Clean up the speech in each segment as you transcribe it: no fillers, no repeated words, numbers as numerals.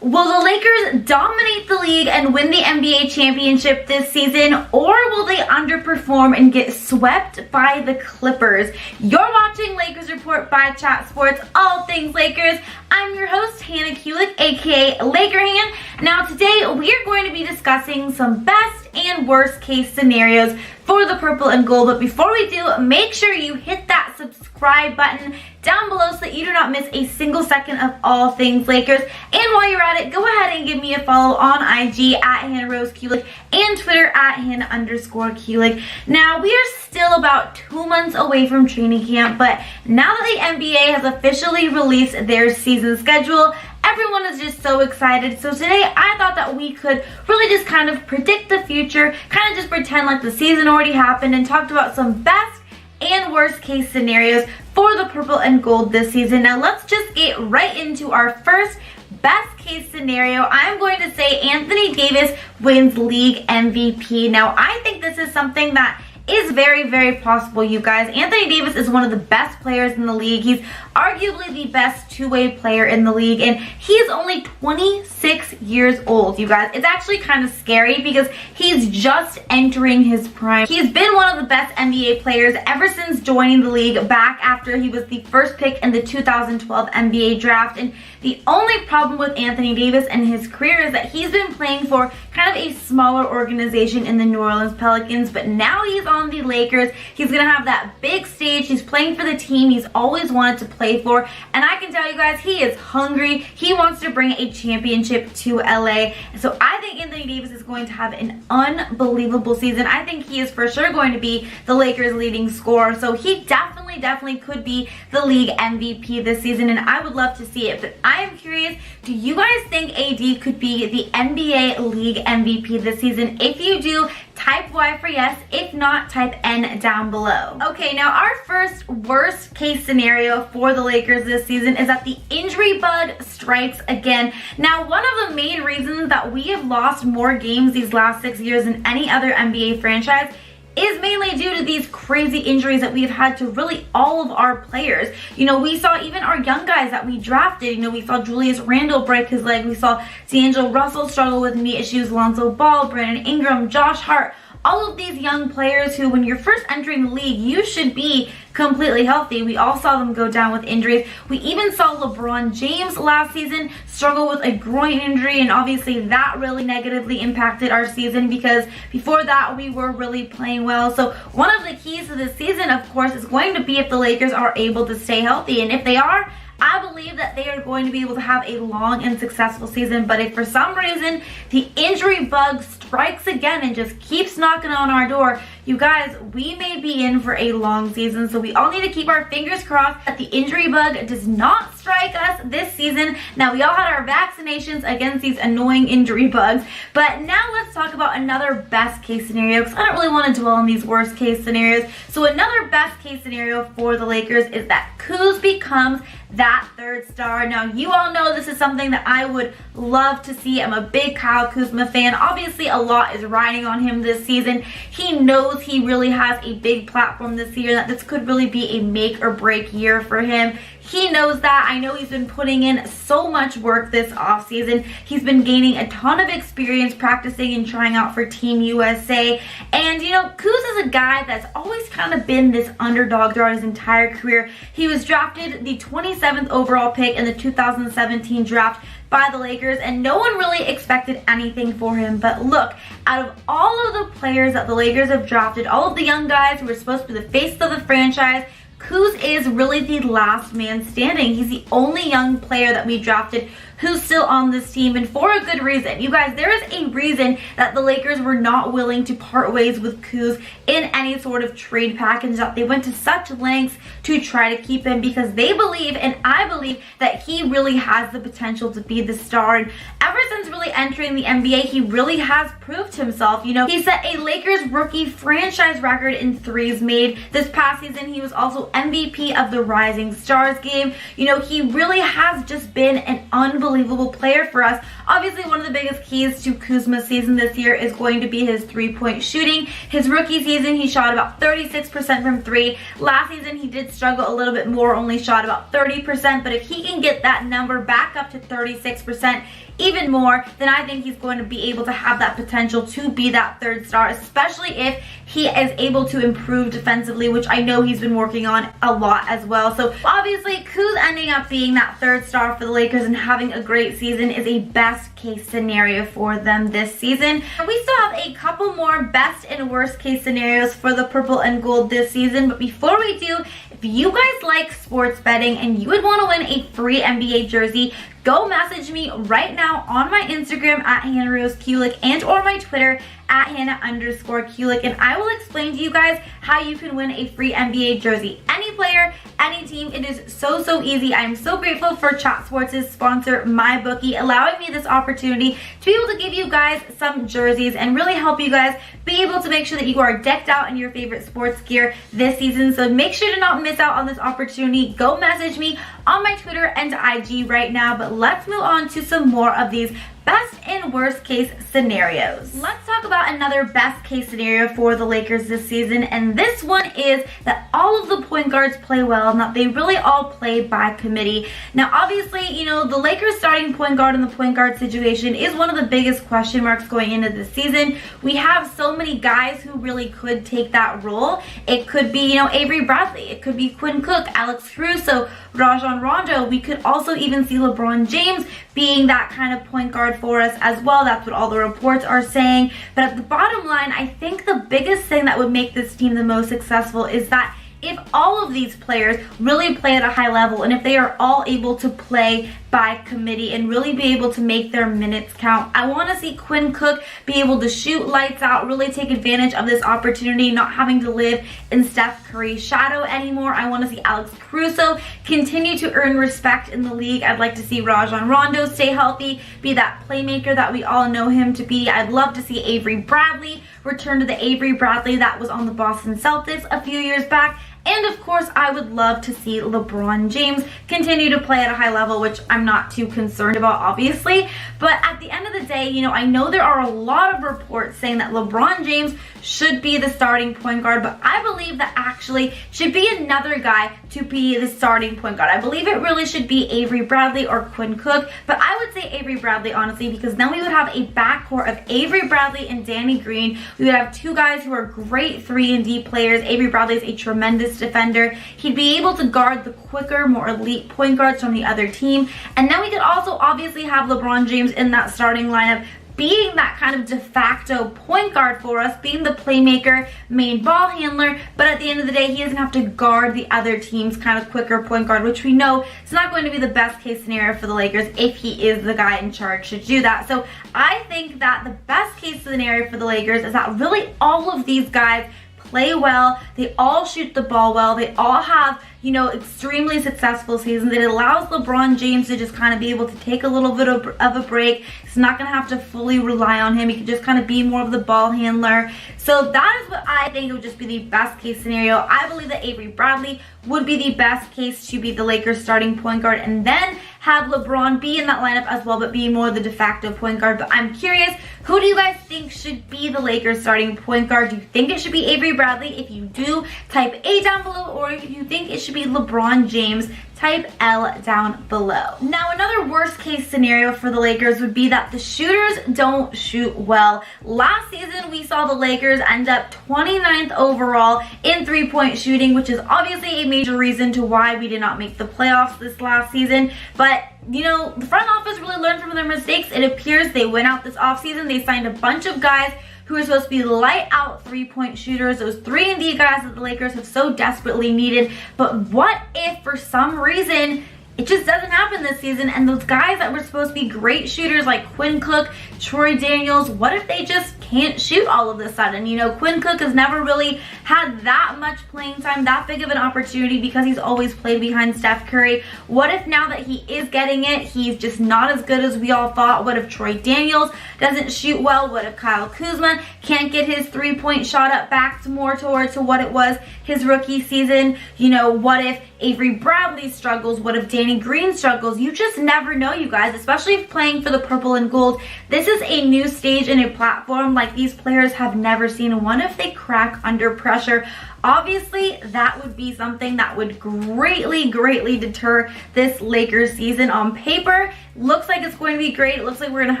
Will the Lakers dominate the league and win the NBA championship this season, or will they underperform and get swept by the Clippers? You're watching Lakers Report by Chat Sports, all things Lakers. I'm your host, Hannah Kulik, aka Laker Han. Now today we are going to be discussing some best and worst case scenarios for the purple and gold. But before we do, make sure you hit that subscribe button down below so that you do not miss a single second of all things Lakers. And while you're at it, go ahead and give me a follow on IG at Hannah Rose Kulik and Twitter at Hannah_Kulik. Now we are still about 2 months away from training camp, but now that the NBA has officially released their season schedule, everyone is just so excited. So today I thought that we could really just kind of predict the future, kind of just pretend like the season already happened, and talked about some best and worst case scenarios for the purple and gold this season. Now let's just get right into our first best case scenario. I'm going to say Anthony Davis wins league MVP. Now I think this is something that is very, very possible, you guys. Anthony Davis is one of the best players in the league. He's arguably the best two-way player in the league, and he is only 26 years old, you guys. It's actually kind of scary because he's just entering his prime. He's been one of the best NBA players ever since joining the league back after he was the first pick in the 2012 NBA draft. And the only problem with Anthony Davis and his career is that he's been playing for kind of a smaller organization in the New Orleans Pelicans, but now he's on the Lakers. He's gonna have that big stage. He's playing for the team he's always wanted to play for, and I can tell you guys, he is hungry. He wants to bring a championship to LA. So I think Anthony Davis is going to have an unbelievable season. I think he is for sure going to be the Lakers' leading scorer. So he definitely could be the league MVP this season, and I would love to see it. But I am curious, do you guys think AD could be the NBA league MVP this season? If you do, type Y for yes. If not, type N down below. Okay, now our first worst case scenario for the Lakers this season is that the injury bug strikes again. Now, one of the main reasons that we have lost more games these last 6 years than any other NBA franchise is mainly due to these crazy injuries that we've had to really all of our players. You know, we saw even our young guys that we drafted. You know, we saw Julius Randle break his leg. We saw D'Angelo Russell struggle with knee issues, Lonzo Ball, Brandon Ingram, Josh Hart. All of these young players who, when you're first entering the league, you should be completely healthy. We all saw them go down with injuries. We even saw LeBron James last season struggle with a groin injury, and obviously that really negatively impacted our season because before that we were really playing well. So one of the keys to this season, of course, is going to be if the Lakers are able to stay healthy, and if they are, I believe that they are going to be able to have a long and successful season. But if for some reason the injury bug strikes again and just keeps knocking on our door, you guys, we may be in for a long season. So we all need to keep our fingers crossed that the injury bug does not strike us this season. Now, we all had our vaccinations against these annoying injury bugs, but now let's talk about another best case scenario, because I don't really want to dwell on these worst case scenarios. So another best case scenario for the Lakers is that Kuz becomes that third star. Now, you all know this is something that I would love to see. I'm a big Kyle Kuzma fan. Obviously, a lot is riding on him this season. He knows he really has a big platform this year, that this could really be a make or break year for him. He knows that. I know he's been putting in so much work this offseason. He's been gaining a ton of experience practicing and trying out for Team USA. And, you know, Kuz is a guy that's always kind of been this underdog throughout his entire career. He was drafted the 27th overall pick in the 2017 draft by the Lakers, and no one really expected anything for him. But look, out of all of the players that the Lakers have drafted, all of the young guys who were supposed to be the face of the franchise, Kuz is really the last man standing. He's the only young player that we drafted who's still on this team, and for a good reason. You guys, there is a reason that the Lakers were not willing to part ways with Kuz in any sort of trade package, that they went to such lengths to try to keep him, because they believe, and I believe, that he really has the potential to be the star. And ever since really entering the NBA, he really has proved himself. You know, he set a Lakers rookie franchise record in threes made. This past season, he was also MVP of the Rising Stars game. You know, he really has just been an unbelievable unbelievable player for us. Obviously, one of the biggest keys to Kuzma's season this year is going to be his three-point shooting. His rookie season, he shot about 36% from three. Last season, he did struggle a little bit more, only shot about 30%, but if he can get that number back up to 36%, even more, then I think he's going to be able to have that potential to be that third star, especially if he is able to improve defensively, which I know he's been working on a lot as well. So obviously, Kuz ending up being that third star for the Lakers and having a great season is a best case scenario for them this season. And we still have a couple more best and worst case scenarios for the purple and gold this season, but before we do, if you guys like sports betting and you would want to win a free NBA jersey, go message me right now on my Instagram at Hannah_Kulik and or my Twitter at Hannah_Kulik, and I will explain to you guys how you can win a free NBA jersey. Any player, any team, it is so easy. I'm so grateful for Chat Sports' sponsor, MyBookie, allowing me this opportunity to be able to give you guys some jerseys and really help you guys be able to make sure that you are decked out in your favorite sports gear this season. So make sure to not miss out on this opportunity. Go message me on my Twitter and IG right now, but let's move on to some more of these best and worst case scenarios. Let's talk about another best case scenario for the Lakers this season, and this one is that all of the point guards play well and that they really all play by committee. Now obviously, you know, the Lakers starting point guard and the point guard situation is one of the biggest question marks going into this season. We have so many guys who really could take that role. It could be, you know, Avery Bradley, it could be Quinn Cook, Alex Caruso, Rajon Rondo. We could also even see LeBron James being that kind of point guard for us as well. That's what all the reports are saying. But at the bottom line, I think the biggest thing that would make this team the most successful is that if all of these players really play at a high level and if they are all able to play by committee and really be able to make their minutes count. I want to see Quinn Cook be able to shoot lights out, really take advantage of this opportunity, not having to live in Steph Curry's shadow anymore. I want to see Alex Caruso continue to earn respect in the league. I'd like to see Rajon Rondo stay healthy, be that playmaker that we all know him to be. I'd love to see Avery Bradley return to the Avery Bradley that was on the Boston Celtics a few years back. And of course, I would love to see LeBron James continue to play at a high level, which I'm not too concerned about, obviously. But at the end of the day, you know, I know there are a lot of reports saying that LeBron James should be the starting point guard, but I believe that actually should be another guy to be the starting point guard. I believe it really should be Avery Bradley or Quinn Cook, but I would say Avery Bradley, honestly, because then we would have a backcourt of Avery Bradley and Danny Green. We would have two guys who are great 3-and-D players. Avery Bradley is a tremendous defender. He'd be able to guard the quicker, more elite point guards from the other team. And then we could also obviously have LeBron James in that starting lineup, being that kind of de facto point guard for us, being the playmaker, main ball handler, but at the end of the day, he doesn't have to guard the other team's kind of quicker point guard, which we know is not going to be the best case scenario for the Lakers if he is the guy in charge to do that. So I think that the best case scenario for the Lakers is that really all of these guys play well, they all shoot the ball well, they all have, you know, extremely successful seasons. It allows LeBron James to just kind of be able to take a little bit of a break. He's not going to have to fully rely on him. He can just kind of be more of the ball handler. So that is what I think would just be the best case scenario. I believe that Avery Bradley would be the best case to be the Lakers starting point guard, and then have LeBron be in that lineup as well, but be more the de facto point guard. But I'm curious, who do you guys think should be the Lakers starting point guard? Do you think it should be Avery Bradley? If you do, type A down below, or if you think it should be LeBron James, type L down below. Now, another worst case scenario for the Lakers would be that the shooters don't shoot well. Last season, we saw the Lakers end up 29th overall in three-point shooting, which is obviously a major reason to why we did not make the playoffs this last season. But you know, the front office really learned from their mistakes. It appears they went out this offseason. They signed a bunch of guys who are supposed to be light out three-point shooters, those 3-and-D guys that the Lakers have so desperately needed. But what if for some reason it just doesn't happen this season, and those guys that were supposed to be great shooters like Quinn Cook, Troy Daniels, what if they just can't shoot all of a sudden? You know, Quinn Cook has never really had that much playing time, that big of an opportunity, because he's always played behind Steph Curry. What if now that he is getting it, he's just not as good as we all thought? What if Troy Daniels doesn't shoot well? What if Kyle Kuzma can't get his three-point shot up back to more towards what it was his rookie season? You know, what if Avery Bradley struggles? What if Danny Green struggles? You just never know, you guys, especially if playing for the purple and gold. This is a new stage and a platform like these players have never seen. What if they crack under pressure? Obviously, that would be something that would greatly deter this Lakers season. On paper, looks like it's going to be great. It looks like we're going to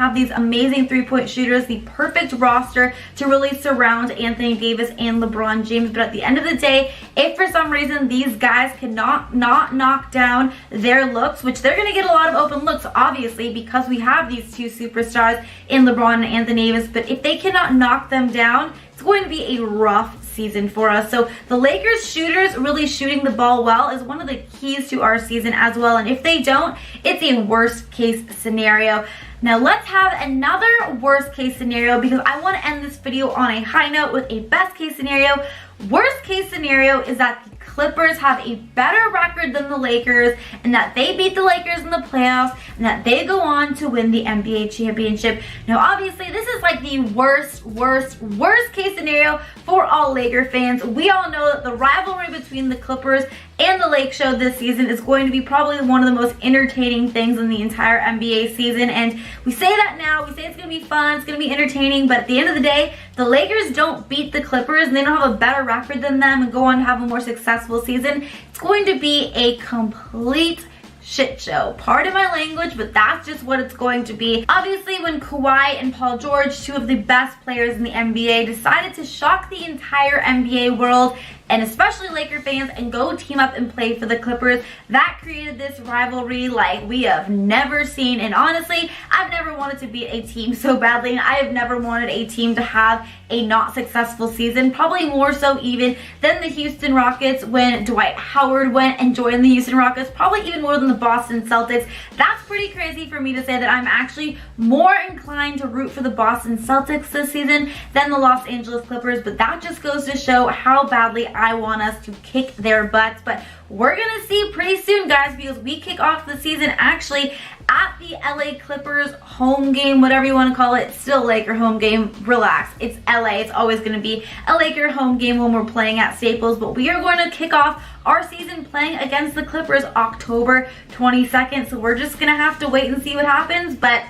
have these amazing three-point shooters, the perfect roster to really surround Anthony Davis and LeBron James. But at the end of the day, if for some reason these guys cannot knock down their looks, which they're going to get a lot of open looks, obviously, because we have these two superstars in LeBron and Anthony Davis. But if they cannot knock them down, it's going to be a rough season for us. So the Lakers shooters really shooting the ball well is one of the keys to our season as well. And if they don't, it's a worst case scenario. Now let's have another worst case scenario, because I want to end this video on a high note with a best case scenario. Worst case scenario is that the Clippers have a better record than the Lakers, and that they beat the Lakers in the playoffs, and that they go on to win the NBA championship. Now obviously this is like the worst case scenario for all Laker fans. We all know that the rivalry between the Clippers and the Lake Show this season is going to be probably one of the most entertaining things in the entire NBA season. And we say that now, we say it's going to be fun, it's going to be entertaining, but at the end of the day, the Lakers don't beat the Clippers and they don't have a better record than them and go on to have a more successful season. It's going to be a complete shit show. Pardon my language, but that's just what it's going to be. Obviously, when Kawhi and Paul George, two of the best players in the NBA, decided to shock the entire NBA world, and especially Laker fans, and go team up and play for the Clippers, that created this rivalry like we have never seen. And honestly, I've never wanted to beat a team so badly, and I have never wanted a team to have a not successful season, probably more so even than the Houston Rockets when Dwight Howard went and joined the Houston Rockets, probably even more than the Boston Celtics. That's pretty crazy for me to say that I'm actually more inclined to root for the Boston Celtics this season than the Los Angeles Clippers, but that just goes to show how badly I want us to kick their butts. But we're gonna see pretty soon, guys, because we kick off the season actually at the LA Clippers home game, whatever you want to call it. It's still Laker home game. Relax, it's LA. It's always going to be a Laker home game when we're playing at Staples, but we are going to kick off our season playing against the Clippers October 22nd, so we're just gonna have to wait and see what happens. But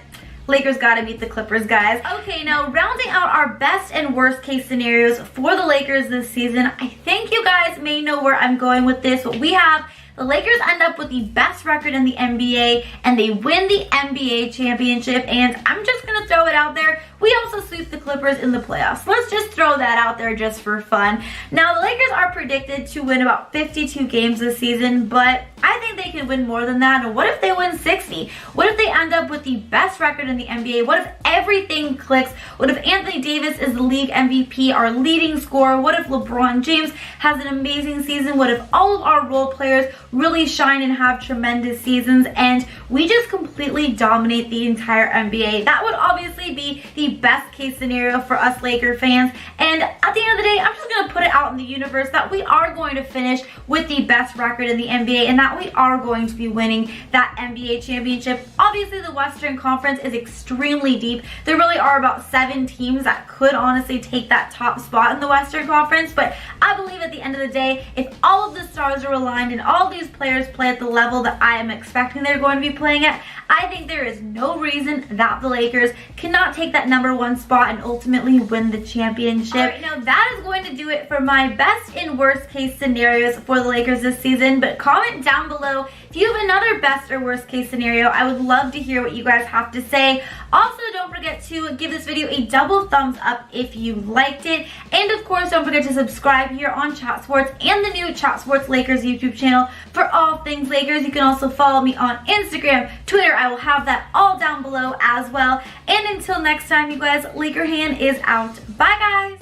Lakers gotta beat the Clippers, guys. Okay, now rounding out our best and worst case scenarios for the Lakers this season, I think you guys may know where I'm going with this, but we have the Lakers end up with the best record in the NBA, and they win the NBA championship. And I'm just going to throw it out there, we also sweep the Clippers in the playoffs. Let's just throw that out there just for fun. Now, the Lakers are predicted to win about 52 games this season, but I think they can win more than that. And what if they win 60? What if they end up with the best record in the NBA? What if everything clicks? What if Anthony Davis is the league MVP, our leading scorer? What if LeBron James has an amazing season? What if all of our role players really shine and have tremendous seasons, and we just completely dominate the entire NBA? That would obviously be the best case scenario for us Laker fans. And at the end of the day, I'm just going to put it out in the universe that we are going to finish with the best record in the NBA, and that we are going to be winning that NBA championship. Obviously, the Western Conference is extremely deep. There really are about 7 teams that could honestly take that top spot in the Western Conference, but I believe at the end of the day, if all of the stars are aligned and all these players play at the level that I am expecting they're going to be playing at, I think there is no reason that the Lakers cannot take that #1 spot and ultimately win the championship. Alright, now that is going to do it for my best and worst case scenarios for the Lakers this season, but comment down below if you have another best or worst case scenario. I would love to hear what you guys have to say. Also, don't forget to give this video a double thumbs up if you liked it, and of course don't forget to subscribe here on Chat Sports and the new Chat Sports Lakers YouTube channel for all things Lakers. You can also follow me on Instagram, Twitter. I will have that all down below as well. And until next time, you guys, Laker Hand is out. Bye, guys.